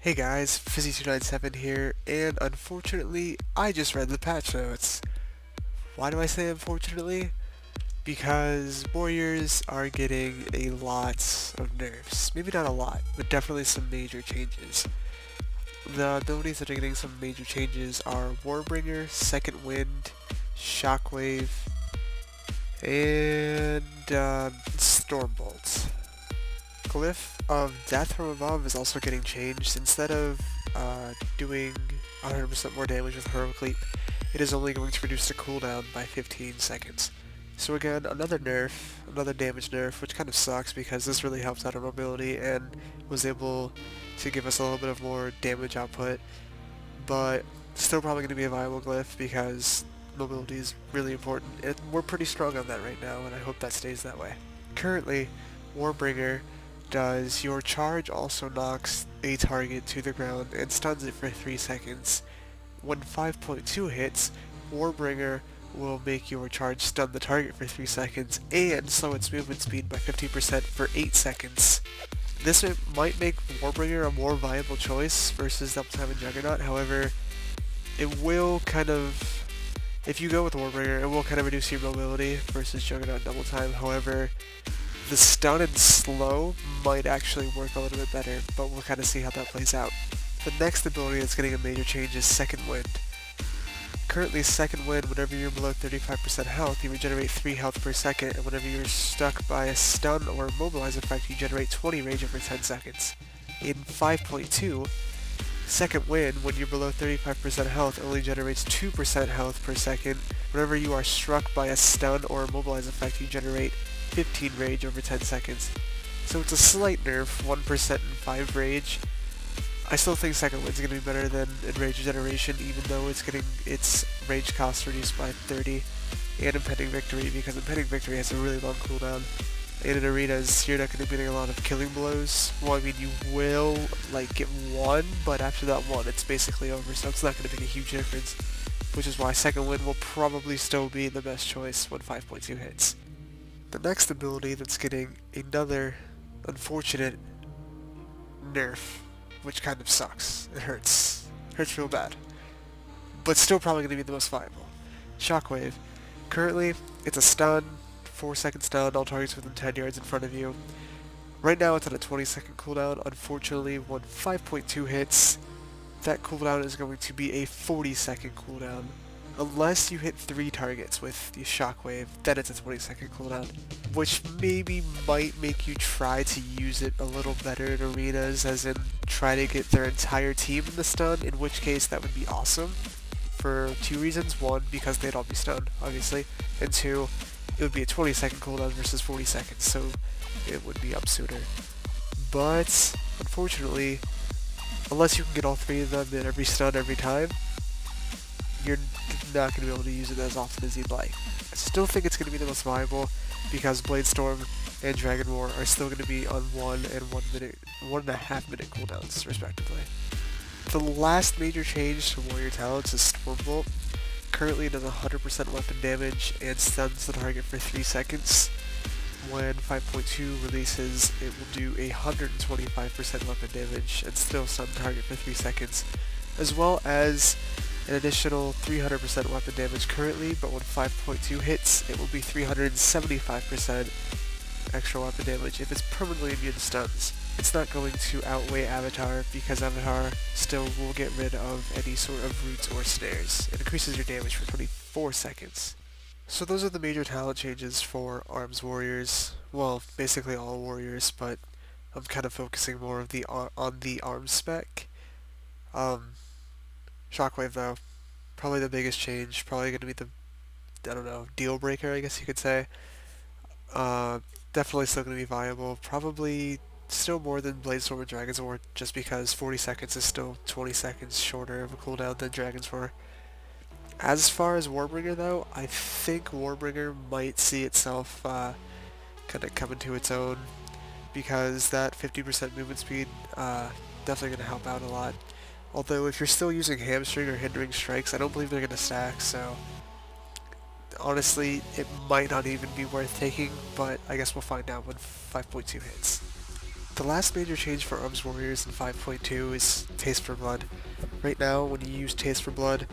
Hey guys, Fizzy297 here, and unfortunately, I just read the patch notes. Why do I say unfortunately? Because Warriors are getting a lot of nerfs. Maybe not a lot, but definitely some major changes. The abilities that are getting some major changes are Warbringer, Second Wind, Shockwave, and Stormbolt. Glyph of Death from Above is also getting changed. Instead of doing 100% more damage with Heroic Leap, it is only going to reduce the cooldown by 15 seconds. So again, another nerf, another damage nerf, which kind of sucks because this really helps out our mobility and was able to give us a little bit of more damage output, but still probably going to be a viable glyph because mobility is really important, and we're pretty strong on that right now, and I hope that stays that way. Currently, Warbringer does your charge also knocks a target to the ground and stuns it for 3 seconds. When 5.2 hits, Warbringer will make your charge stun the target for 3 seconds and slow its movement speed by 50% for 8 seconds. This might make Warbringer a more viable choice versus Double Time and Juggernaut, however, it will kind of, if you go with Warbringer, it will kind of reduce your mobility versus Juggernaut and Double Time. However, the stun and slow might actually work a little bit better, but we'll kind of see how that plays out. The next ability that's getting a major change is Second Wind. Currently, Second Wind, whenever you're below 35% health, you regenerate 3 health per second, and whenever you're stuck by a stun or immobilize effect, you generate 20 rage over 10 seconds. In 5.2, Second Wind, when you're below 35% health, only generates 2% health per second. Whenever you are struck by a stun or immobilize effect, you generate 15 rage over 10 seconds. So it's a slight nerf, 1% and 5 rage. I still think Second Wind's going to be better than in Rage Regeneration, even though it's getting its rage cost reduced by 30, and Impending Victory, because Impending Victory has a really long cooldown. And in arenas, you're not going to be getting a lot of killing blows. Well, I mean, you will, like, get one, but after that one, it's basically over, so it's not going to make a huge difference. Which is why Second Wind will probably still be the best choice when 5.2 hits. The next ability that's getting another unfortunate nerf, which kind of sucks. It hurts. Hurts real bad. But still probably going to be the most viable. Shockwave. Currently, it's a stun, 4-second stun, all targets within 10 yards in front of you. Right now it's on a 20-second cooldown. Unfortunately, when 5.2 hits, that cooldown is going to be a 40-second cooldown. Unless you hit 3 targets with the Shockwave, then it's a 20-second cooldown, which maybe might make you try to use it a little better in arenas, as in try to get their entire team in the stun, in which case that would be awesome for 2 reasons. 1, because they'd all be stunned, obviously, and 2, it would be a 20-second cooldown versus 40 seconds, so it would be up sooner. But, unfortunately, unless you can get all 3 of them in every stun every time, you're not going to be able to use it as often as you'd like. I still think it's going to be the most viable because Blade Storm and Dragon War are still going to be on 1 and 1.5 minute cooldowns, respectively. The last major change to Warrior talents is Stormbolt. Currently it does 100% weapon damage and stuns the target for 3 seconds. When 5.2 releases, it will do 125% weapon damage and still stun the target for 3 seconds, as well as an additional 300% weapon damage currently, but when 5.2 hits, it will be 375% extra weapon damage if it's permanently immune to stuns. It's not going to outweigh Avatar, because Avatar still will get rid of any sort of roots or snares. It increases your damage for 24 seconds. So those are the major talent changes for ARMS Warriors. Well, basically all Warriors, but I'm kind of focusing more of on the ARMS spec. Shockwave, though, probably the biggest change, probably going to be the, I don't know, deal breaker, I guess you could say. Definitely still going to be viable, probably still more than Blade Storm and Dragon's War, just because 40 seconds is still 20 seconds shorter of a cooldown than Dragon's War. As far as Warbringer, though, I think Warbringer might see itself kind of come into its own, because that 50% movement speed definitely going to help out a lot. Although if you're still using Hamstring or Hindering Strikes, I don't believe they're going to stack, so honestly, it might not even be worth taking, but I guess we'll find out when 5.2 hits. The last major change for Arms Warriors in 5.2 is Taste for Blood. Right now, when you use Taste for Blood,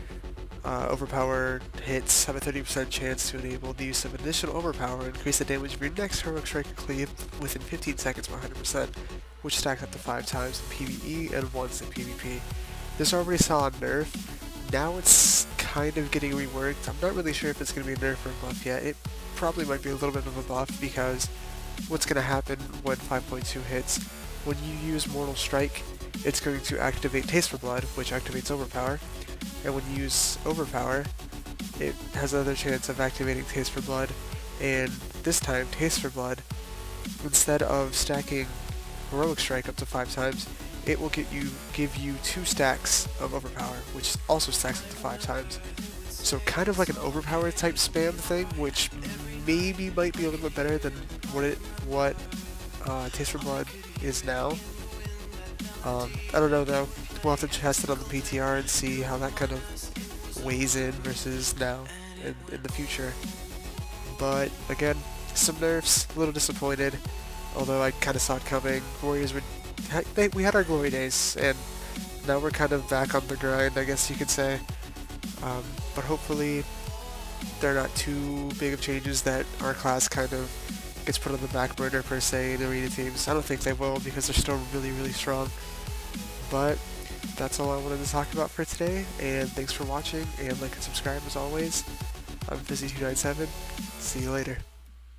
overpower hits have a 30% chance to enable the use of additional overpower and increase the damage of your next heroic strike or cleave within 15 seconds by 100%, which stacks up to 5 times in PvE and once in PvP. This already saw a nerf. Now it's kind of getting reworked. I'm not really sure if it's going to be a nerf or a buff yet. It probably might be a little bit of a buff because what's going to happen when 5.2 hits, when you use Mortal Strike, it's going to activate Taste for Blood, which activates Overpower, and when you use Overpower, it has another chance of activating Taste for Blood, and this time, Taste for Blood, instead of stacking Heroic Strike up to 5 times, it will give you 2 stacks of Overpower, which also stacks up to 5 times. So kind of like an Overpower type spam thing, which maybe might be a little bit better than what Taste for Blood is now. I don't know though. We'll have to test it on the PTR and see how that kind of weighs in versus now in the future. But again, some nerfs, a little disappointed, although I kind of saw it coming. Warriors we had our glory days, and now we're kind of back on the grind, I guess you could say. But hopefully they're not too big of changes that our class kind of gets put on the back burner per se in arena teams. I don't think they will because they're still really, really strong. But that's all I wanted to talk about for today, and thanks for watching, and like and subscribe as always. I'm Fizzy297. See you later.